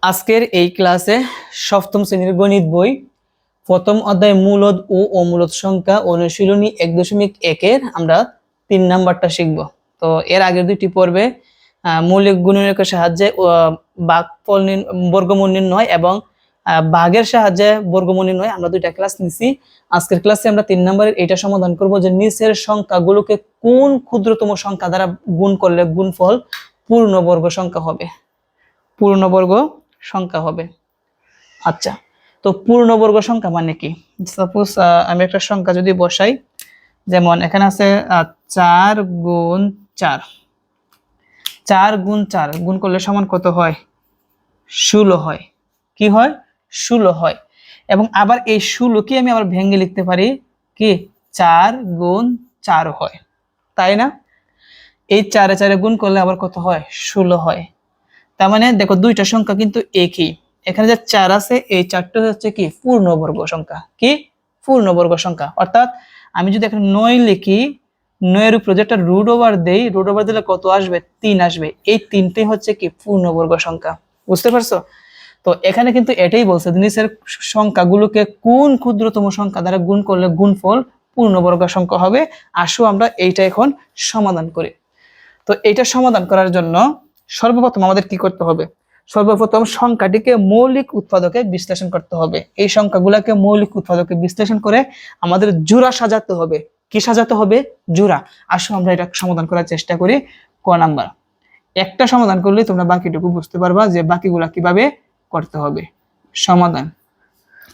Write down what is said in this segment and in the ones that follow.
আজকের এই ক্লাসে সপ্তম শ্রেণীর গণিত বই প্রথম অধ্যায় মূলদ ও অমূলদ সংখ্যা অনুশীলনী 1.1 আমরা 3 নাম্বারটা শিখব। তো এর আগের দুইটি পর্বে মৌলিক গুণনীয়কের সাহায্যে ভাগফল বর্গমূল নির্ণয় এবং ভাগের সাহায্যে বর্গমূল নির্ণয় আমরা দুইটা ক্লাস নিছি। আজকের ক্লাসে আমরা 3 নাম্বারের এটা সমাধান করব যে নিচের সংখ্যাগুলোকে কোন ক্ষুদ্রতম সংখ্যা দ্বারা গুণ করলে গুণফল পূর্ণবর্গ সংখ্যা হবে। পূর্ণবর্গ সংখ্যা হবে। আচ্ছা, তো পূর্ণবর্গ সংখ্যা মানে কি? সাপোজ আমি একটা সংখ্যা যদি বসাই, যেমন এখানে আছে 4 গুণ 4, 4 গুণ 4 গুণ করলে সমান কত হয়? 16 হয়। কি হয়? 16 হয়। এবং আবার এই 16 কি আমি আবার ভেঙে লিখতে পারি কি 4 গুণ 4 হয়, তাই না? এই 4 4 গুণ করলে আবার কত হয়? 16 হয়। তার মানে দেখো দুইটা সংখ্যা কিন্তু একই। এখানে যে 4 আছে এই 4টা হচ্ছে কি পূর্ণবর্গ সংখ্যা। কি পূর্ণবর্গ সংখ্যা? অর্থাৎ আমি যদি এখানে 9 লিখি, 9 এর উপরে যেটা রুট ওভার দেই, রুট ওভার দিলে কত আসবে? 3 আসবে। এই 3টাই হচ্ছে কি পূর্ণবর্গ সংখ্যা। বুঝতে পারছো? তো এখানে কিন্তু এটাই বলছে নিচের সংখ্যাগুলোকে কোন ক্ষুদ্রতম সংখ্যা দ্বারা গুণ করলে গুণফল পূর্ণবর্গ সংখ্যা হবে। আসো আমরা এইটা এখন সমাধান করি। তো এইটা সমাধান করার জন্য সর্বপ্রথম আমাদের কি করতে হবে? সর্বপ্রথম সংখ্যাটিকে মৌলিক উৎপাদকে বিশ্লেষণ করতে হবে। এই সংখ্যাগুলোকে মৌলিক উৎপাদকে বিশ্লেষণ করে আমাদের জোড়া সাজাতে হবে। কি সাজাতে হবে? জোড়া। আসো আমরা এটা সমাধান করার চেষ্টা করি। ক নাম্বার, একটা সমাধান করলে তোমরা বাকিটুকু বুঝতে পারবা যে বাকিগুলা কিভাবে করতে হবে। সমাধান।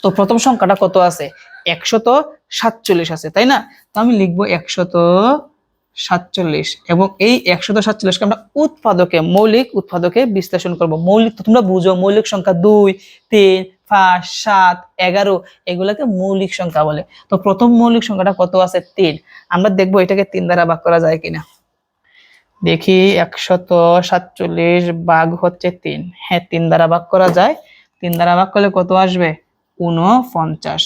তো প্রথম সংখ্যাটা কত আছে? 147 আছে, তাই না? তো আমি লিখবো 147 এবং এই 147কে আমরা উৎপাদকে মৌলিক উৎপাদকে বিশ্লেষণ করব। মৌলিক তো তোমরা বুঝো, মৌলিক সংখ্যা 2, 3, 5, 7, 11 এগুলাকে মৌলিক সংখ্যা বলে। তো প্রথম মৌলিক সংখ্যাটা কত আছে? 3। আমরা দেখবো এটাকে 3 দ্বারা ভাগ করা যায় কিনা। দেখি 147 ভাগ হচ্ছে 3। হ্যাঁ, 3 দ্বারা ভাগ করা যায়। 3 দ্বারা ভাগ করলে কত আসবে? 49।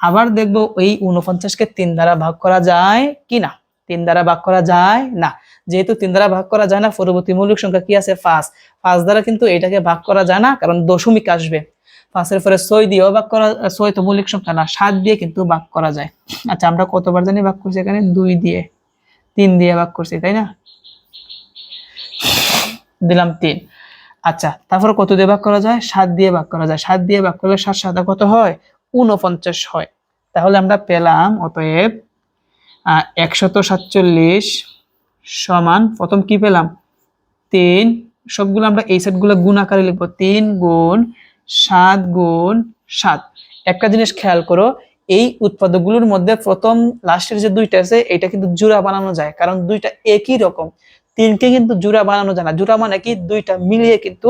আবার দেখবো ওই 49কে 3 দ্বারা ভাগ করা যায় কিনা। 3 দ্বারা ভাগ করা যায় না। যেহেতু 3 দ্বারা ভাগ করা যায় না, পরবর্তী মৌলিক সংখ্যা কি আছে? 5। 5 দ্বারা কিন্তু এটাকে ভাগ করা যায় না, কারণ দশমিক আসবে। 5 এর পরে 6 দিয়েও ভাগ করা, 6 তো মৌলিক সংখ্যা না, 7 দিয়ে কিন্তু ভাগ করা যায়। আচ্ছা, আমরা কতবার জানি ভাগ করছি? এখানে 2 দিয়ে, 3 দিয়ে ভাগ করছি, তাই না? দিলাম 3। আচ্ছা, তারপর কত দিয়ে ভাগ করা যায়? 7 দিয়ে ভাগ করা যায়। 7 দিয়ে ভাগ করলে 7 7 কত হয়? 49 হয়। তাহলে আমরা পেলাম অতএব 147 সমান প্রথম কি পেলাম? 3। সবগুলো আমরা এই সেটগুলো গুণ আকারে লিখবো। 3 গুণ 7 গুণ 7। একটা জিনিস খেয়াল করো, এই উৎপাদকগুলোর মধ্যে প্রথম লাস্টের যে দুইটা আছে এটা কিন্তু জোড়া বানানো যায়, কারণ দুইটা একই রকম। 3কে কিন্তু জোড়া বানানো যায় না। জোড়া মানে কি? দুইটা মিলিয়ে কিন্তু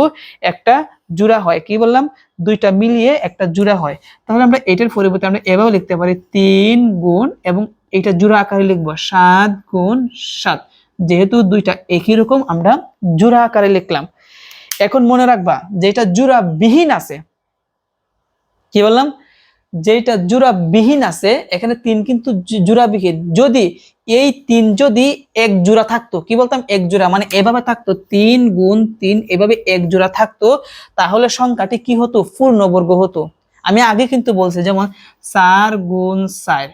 একটা জোড়া হয়। কি বললাম? দুইটা মিলিয়ে একটা জোড়া হয়। তাহলে আমরা এটার পরিবর্তে আমরা এভাবে লিখতে পারি 3 গুণ এবং এটা জোড়া আকারে লিখবো 7 গুণ 7। যেহেতু দুইটা একই রকম আমরা জোড়া আকারে লিখলাম। এখন মনে রাখবা যেটা জোড়া বিহীন আছে, কি বললাম? যেটা জোড়া বিহীন আছে, এখানে 3 কিন্তু জোড়া বিহীন। যদি এই 3 যদি এক জোড়া থাকতো, কি বলতাম? এক জোড়া মানে এভাবে থাকতো, 3 গুণ 3 এভাবে এক জোড়া থাকতো, তাহলে সংখ্যাটি কি হতো? পূর্ণবর্গ হতো। আমি আগে কিন্তু বলছি, যেমন 4 গুণ 4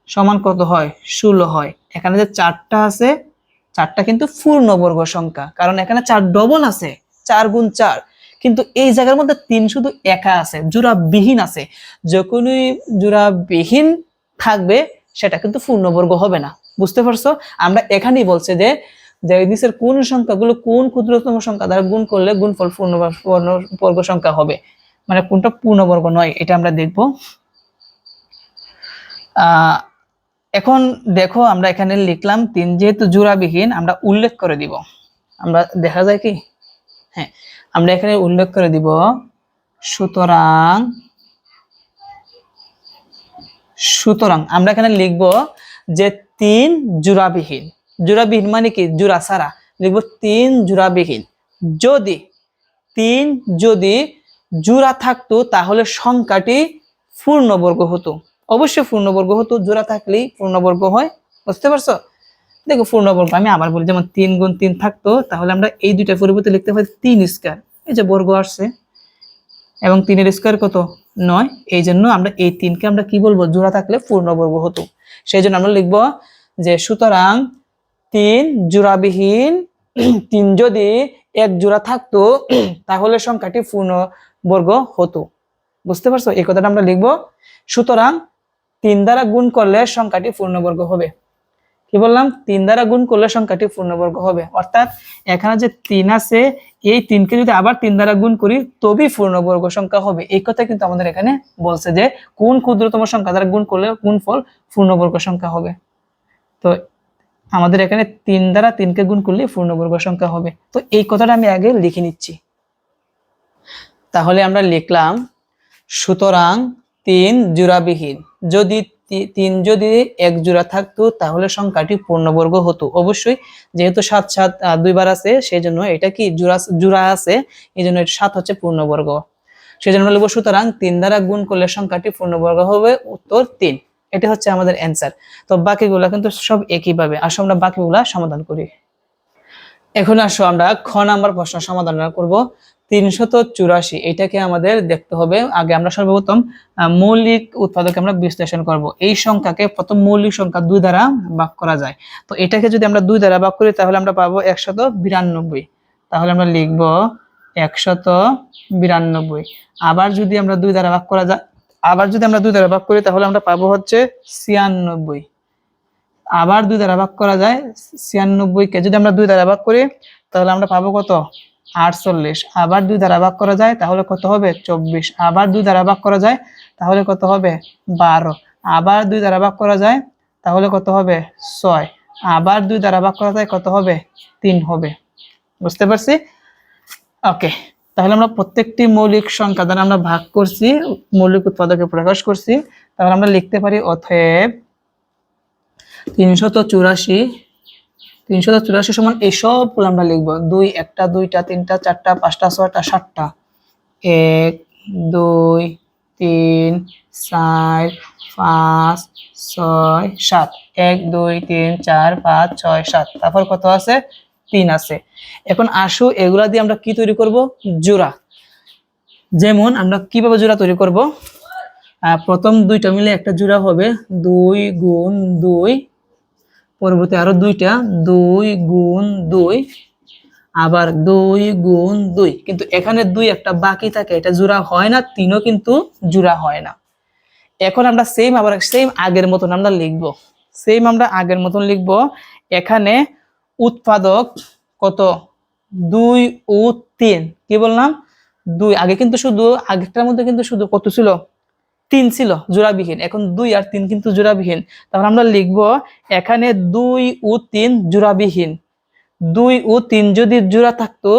সমান কত হয়? 16 হয়। এখানে যে 4টা আছে, 4টা কিন্তু পূর্ণবর্গ সংখ্যা, কারণ এখানে 4 ডবল আছে, 4 গুণ 4। কিন্তু এই জায়গার মধ্যে 3 শুধু একা আছে, জোড়া বিহীন আছে। যখনই জোড়া বিহীন থাকবে সেটা কিন্তু পূর্ণবর্গ হবে না। বুঝতে পারছো? আমরা এখানেই বলছে যে নিচের কোন সংখ্যাগুলো কোন ক্ষুদ্রতম সংখ্যা দ্বারা গুণ করলে গুণফল পূর্ণবর্গ সংখ্যা হবে, মানে কোনটা পূর্ণবর্গ নয়, এটা আমরা দেখব। এখন দেখো আমরা এখানে লিখলাম 3, যেহেতু জোড়াবিহীন আমরা উল্লেখ করে দিব। আমরা দেখা যায় কি, হ্যাঁ, আমরা এখানে উল্লেখ করে দিব। সুতরাং আমরা এখানে লিখব যে 3 জোড়াবিহীন। জোড়াবিহীন মানে কি? জোড়া ছাড়া। লিখব 3 জোড়াবিহীন। যদি 3 যদি জোড়া থাকতো তাহলে সংখ্যাটি পূর্ণবর্গ হতো। অবশ্যই পূর্ণবর্গ হতো, জোড়া থাকলেই পূর্ণবর্গ হয়। বুঝতে পারছো? দেখো পূর্ণবর্গ আমি আবার বলি, যেমন 3 গুণ 3 থাকতো, তাহলে আমরা এই দুইটা পরিবর্তে লিখতে পারি 3 স্কয়ার। এই যে বর্গ আসছে, এবং 3 এর স্কয়ার কত 9। এই জন্য আমরা এই 3 কে আমরা কি বলবো, জোড়া থাকলে পূর্ণবর্গ হতো। সেই জন্য আমরা লিখব যে সুতরাং 3 জোড়াবিহীন 3 যদি এক জোড়া থাকতো তাহলে সংখ্যাটি পূর্ণবর্গ হতো। বুঝতে পারছো? এই কথাটা আমরা লিখব, সুতরাং 3 দ্বারা গুণ করলে সংখ্যাটি পূর্ণবর্গ হবে। কি বললাম? 3 দ্বারা গুণ করলে সংখ্যাটি পূর্ণবর্গ হবে। অর্থাৎ এখানে যে 3 আছে, এই 3 কে যদি আবার 3 দ্বারা গুণ করি তবেই পূর্ণবর্গ সংখ্যা হবে। এই কথা কিন্তু আমাদের এখানে বলছে যে কোন ক্ষুদ্রতম সংখ্যা দ্বারা গুণ করলে গুণফল পূর্ণবর্গ সংখ্যা হবে। তো আমাদের এখানে 3 দ্বারা 3 কে গুণ করলে পূর্ণবর্গ সংখ্যা হবে। তো এই কথাটা আমি আগে লিখে নিচ্ছি। তাহলে আমরা লিখলাম সুতরাং 3 জোড়াবিহীন, যদি 3 যদি এক জোড়া থাকতো তাহলে সংখ্যাটি পূর্ণবর্গ হতো। অবশ্যই যেহেতু 7 7 দুইবার আছে সেই জন্য এটা কি জোড়া আছে, এই জন্য 7 হচ্ছে পূর্ণবর্গ। সেই জন্য লিখব সুতরাং 3 দ্বারা গুণ করলে সংখ্যাটি পূর্ণবর্গ হবে, উত্তর 3। এটা হচ্ছে আমাদের অ্যান্সার। তো বাকিগুলা কিন্তু সব একইভাবে। আসো আমরা বাকিগুলা সমাধান করি। এখন আসো আমরা খ নাম্বার প্রশ্ন সমাধান করব। 384, এটাকে আমাদের দেখতে হবে। আগে আমরা সর্বপ্রথম মৌলিক উৎপাদক আমরা বিশ্লেষণ করব। এই সংখ্যাকে প্রথম মৌলিক সংখ্যা 2 দ্বারা ভাগ করা যায়। তো এটাকে যদি আমরা 2 দ্বারা ভাগ করি তাহলে আমরা পাবো 192। তাহলে আমরা লিখব 192। আবার যদি আমরা 2 দ্বারা ভাগ করা যায়, আবার যদি আমরা 2 দ্বারা ভাগ করি তাহলে আমরা পাবো হচ্ছে 96। আবার 2 দ্বারা ভাগ করা যায়, 96 কে যদি আমরা 2 দ্বারা ভাগ করি তাহলে আমরা পাবো কত 48। আবার 2 দ্বারা ভাগ করা যায় তাহলে কত হবে 24। আবার 2 দ্বারা ভাগ করা যায় তাহলে কত হবে 12। আবার 2 দ্বারা ভাগ করা যায় তাহলে কত হবে 6। আবার 2 দ্বারা ভাগ করা যায় কত হবে 3 হবে। বুঝতে পারছি? ওকে, তাহলে আমরা প্রত্যেকটি মৌলিক সংখ্যা দ্বারা আমরা ভাগ করছি, মৌলিক উৎপাদকে প্রকাশ করছি। তাহলে আমরা লিখতে পারি অতএব 384 সমান এই সবগুলো আমরা লিখবো 2 1টা 2টা 3টা 4টা 5টা 6টা 7টা 1 2 3 4 5 6 7 1 2 3 4 5 6 7, তারপর কত আছে 3 আছে। এখন আসো এগুলা দিয়ে আমরা কি তৈরি করব, জোড়া। যেমন আমরা কিভাবে জোড়া তৈরি করব, প্রথম দুইটা মিলে একটা জোড়া হবে 2 গুণ 2, পরবর্তী আরো 2টা 2 গুণ 2, আবার 2 গুণ 2। কিন্তু এখানে 2 একটা বাকি থাকে, এটা জোড়া হয় না, 3ও কিন্তু জোড়া হয় না। এখন আমরা সেম আগের মতন আমরা লিখব, আমরা আগের মতন লিখব। এখানে উৎপাদক কত 2 ও 3। কি বললাম 2, আগে কিন্তু শুধু আগেরটার মধ্যে কিন্তু শুধু কত ছিল 3 ছিল জোড়াবিহীন, এখন 2 আর 3 কিন্তু জোড়াবিহীন। তাহলে আমরা লিখব এখানে 2 ও 3 জোড়াবিহীন। 2 ও 3 যদি জোড়া থাকতো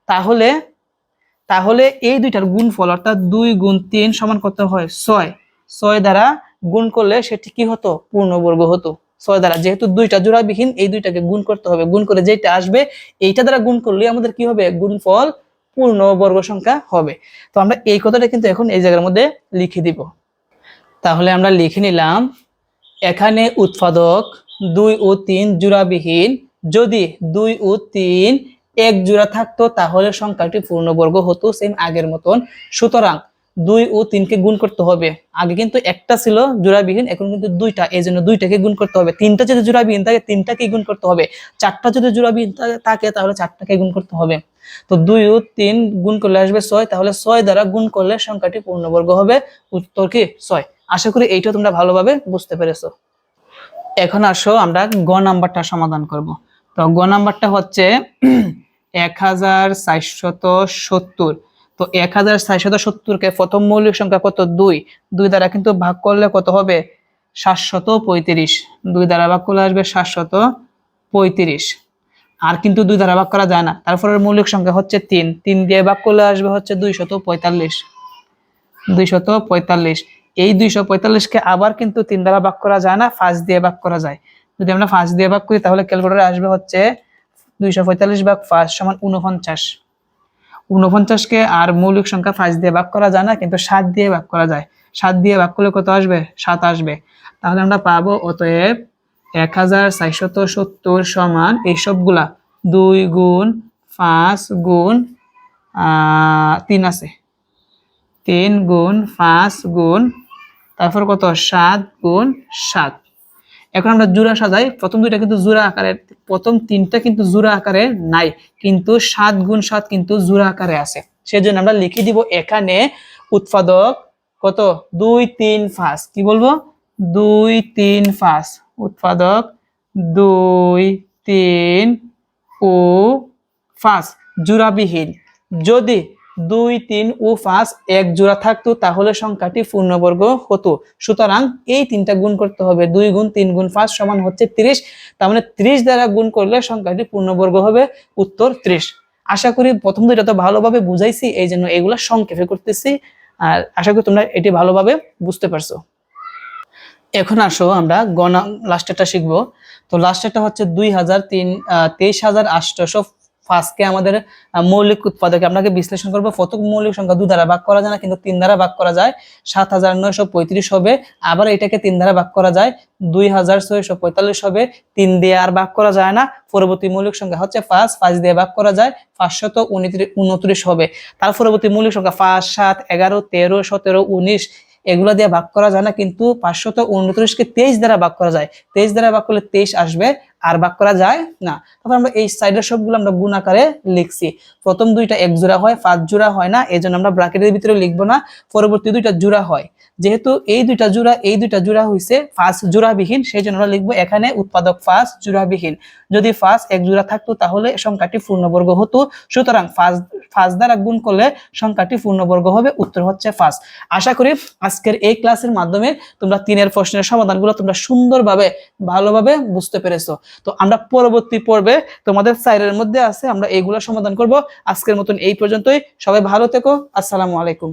তাহলে তাহলে এই দুইটার গুণফল অর্থাৎ 2 গুণ 3 সমান কত হয় 6। 6 দ্বারা গুণ করলে সেটি কি হতো পূর্ণবর্গ হতো। 6 দ্বারা, যেহেতু দুইটা জোড়াবিহীন এই দুইটাকে গুণ করতে হবে, গুণ করে যেটা আসবে এইটা দ্বারা গুণ করলে আমাদের কি হবে গুণফল পূর্ণবর্গ সংখ্যা হবে। তো আমরা এই কথাটা কিন্তু এখন এই জায়গার মধ্যে লিখে দিব। তাহলে আমরা লিখে নিলাম এখানে উৎপাদক 2 ও 3 জোড়াবিহীন, যদি 2 ও 3 এক জোড়া থাকতো তাহলে সংখ্যাটি পূর্ণবর্গ হতো, সেম আগের মতন। সুতরাং 2 ও 3 কে গুণ করতে হবে। আগে কিন্তু একটা ছিল জোড়াবিহীন, এখন কিন্তু দুইটা, এই জন্য দুইটাকে গুণ করতে হবে। 3টা যদি জোড়াবিহীন থাকে 3টাকে গুণ করতে হবে। 4টা যদি জোড়াবিহীন থাকে তাহলে 4টাকে গুণ করতে হবে। তো 2 ও 3 গুণ করলে আসবে 6, তাহলে 6 দ্বারা গুণ করলে সংখ্যাটি পূর্ণবর্গ হবে, উত্তর কি 6। আশা করি এইটা তোমরা ভালোভাবে বুঝতে পেরেছো। এখন আসো আমরা গ নাম্বারটা সমাধান করব। তো গ নাম্বারটা হচ্ছে 1470। তো 1470 কে প্রথম মৌলিক সংখ্যা কত 2, 2 দ্বারা কিন্তু ভাগ করলে কত হবে 735। 2 দ্বারা ভাগ করলে আসবে 735। আর কিন্তু 2 দ্বারা ভাগ করা যায় না। তারপরে মৌলিক সংখ্যা হচ্ছে 3, 3 দিয়ে ভাগ করলে আসবে হচ্ছে 245। 245, এই 245 কে আবার কিন্তু 3 দ্বারা ভাগ করা যায় না, 5 দিয়ে ভাগ করা যায়। যদি আমরা 5 দিয়ে ভাগ করি তাহলে ক্যালকুলেটরে আসবে হচ্ছে 245 ভাগ 5 সমান 49। 49 কে আর মৌলিক সংখ্যা 5 দিয়ে ভাগ করা যায় না, কিন্তু 7 দিয়ে ভাগ করা যায়। 7 দিয়ে ভাগ করলে কত আসবে 7 আসবে। তাহলে আমরা পাবো অতএব 1470 সমান এই সবগুলা 2 গুণ 5 গুণ 3 আছে, 3 গুণ 5 গুণ তারপর কত 7 গুণ 7। এখন আমরা জোড়া সাজাই, প্রথম দুইটা কিন্তু জোড়া আকারে, প্রথম তিনটা কিন্তু জোড়া আকারে নাই, কিন্তু 7 গুণ 7 কিন্তু জোড়া আকারে আছে। সেজন্য আমরা লিখে দিব এখানে উৎপাদক কত 2 3 5। কি বলবো 2 3 5, উৎপাদক 2 3 ও 5 জোড়াবিহীন। যদি 2 3 ও 5 এক জোড়া থাকতো তাহলে সংখ্যাটি পূর্ণবর্গ হতো। সুতরাং এই তিনটা গুণ করতে হবে, 2 গুণ 3 গুণ 5 সমান হচ্ছে 30। তার মানে 30 দ্বারা গুণ করলে সংখ্যাটি পূর্ণবর্গ হবে, উত্তর 30। আশা করি প্রথম দুইটা তো ভালোভাবে বুঝাইছি, এই জন্য এগুলা সংক্ষেপে করতেছি, আর আশা করি তোমরা এটি ভালোভাবে বুঝতে পারছো। এখন আসো আমরা লাস্টেরটা শিখবো। তো লাস্টেরটা হচ্ছে 23,805কে আমাদের মৌলিক উৎপাদকে আপনাকে বিশ্লেষণ করবো। প্রত্যেক মৌলিক সংখ্যা 2 দ্বারা ভাগ করা যায় না, কিন্তু 3 দ্বারা ভাগ করা যায়। 7,935 হবে, আবার এটাকে 3 দ্বারা ভাগ করা যায়। 2,645 হবে, 3 দিয়ে আর ভাগ করা যায় না। পরবর্তী মৌলিক সংখ্যা হচ্ছে 5 দিয়ে ভাগ করা যায়, 529 হবে। তার পরবর্তী মৌলিক সংখ্যা 5 7 11 13 17 19 এগুলা দিয়ে ভাগ করা যায় না, কিন্তু 529কে 23 দ্বারা ভাগ করা যায়। 23 দ্বারা ভাগ করলে 23 আসবে, আর ভাগ করা যায় না। তারপর আমরা এই সাইডের সবগুলো আমরা গুণ আকারে লিখছি। প্রথম দুইটা এক জোড়া হয়, 5 জোড়া হয় না, এই জন্য আমরা ব্র্যাকেটের ভিতরে লিখবো না। পরবর্তী দুইটা জোড়া হয়, যেহেতু এই দুইটা জোড়া হয়েছে 5 জোড়াবিহীন, সেই জন্য আমরা লিখবো এখানে উৎপাদক 5 জোড়াবিহীন। যদি 5 এক জোড়া থাকতো তাহলে সংখ্যাটি পূর্ণবর্গ হতো। সুতরাং 5 দ্বারা গুণ করলে সংখ্যাটি পূর্ণবর্গ হবে, উত্তর হচ্ছে 5। আশা করি আজকের এই ক্লাসের মাধ্যমে তোমরা 3-এর প্রশ্নের সমাধানগুলো তোমরা সুন্দরভাবে ভালোভাবে বুঝতে পেরেছো। তো আমরা পরবর্তী পর্বে তোমাদের 4-এর মধ্যে আছে, আমরা এইগুলো সমাধান করব। আজকের মতন এই পর্যন্তই, সবাই ভালো থেকো, আসসালামু আলাইকুম।